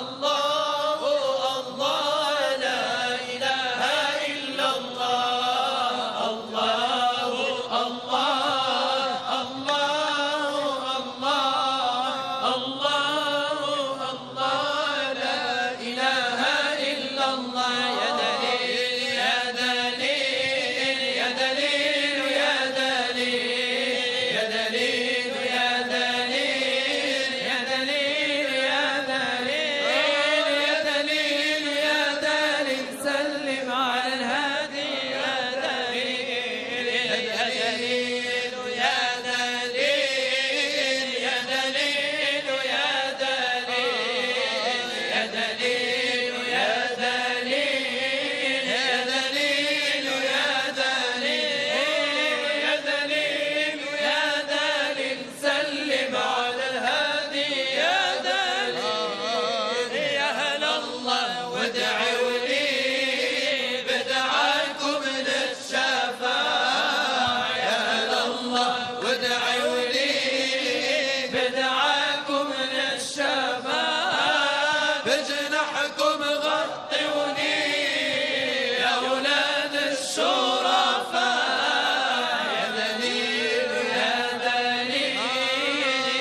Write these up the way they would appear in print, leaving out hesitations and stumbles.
الله الله لا إله إلا الله الله الله الله الله الله لا إله إلا الله يا دليل يا دليل يا دليل يا دليل يا دليل يا دليل يا دليل يا دليل يا دليل سلم على الهادي يا دليل يا دليل يا دليل يا دليل يا دليل يا دليل يا دليل يا دليل يا دليل يا دليل يا دليل سلم على الهادي يا دليل يا هلا الله وادعوا لي بدعاكم للشفاعة يا هلا الله وادعوا لي بدعاكم للشفاعة بجناحكم غطوني يا أولاد الشرفاء يا دليل يا دليل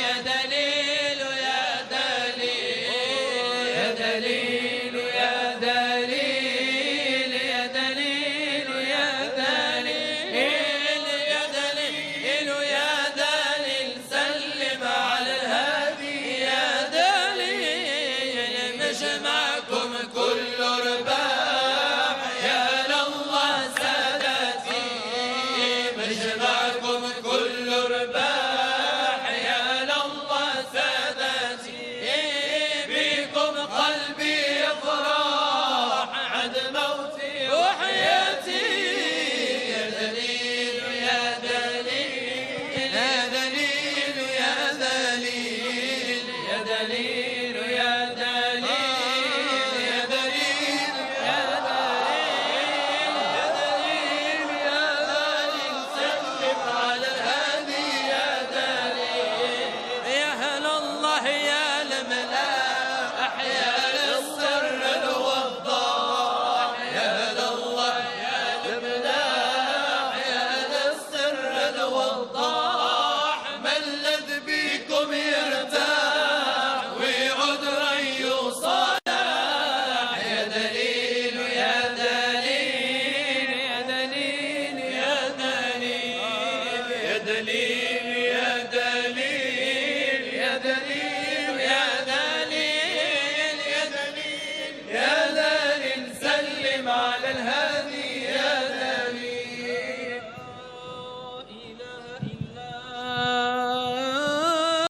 يا دليل يا دليل يا دليل يا دليل يا دليل يا دليل يا دليل يا دليل سلم على الهادي يا دليل مجمعكم كل رباح يا لله سادتي مجمعكم كل رباح يا لله سادتي بكم قلبي يفرح عد موتي وحياتي يا دليل يا دليل يا دليل يا دليل يا دليل يا دليل يا دليل يا دليل يا دليل سلم على الهادي يا دليل يا هلا الله يا الملاح يا للسر الوضاح يا هلا الله يا الملاح يا للسر الوضاح من لذ بكم يرتاح ويعود ري صلاح يا دليل يا دليل يا دليل يا دليل يا دليل يا دليل يا دليل يا دليل يا دليل يا دليل سلم على الهادي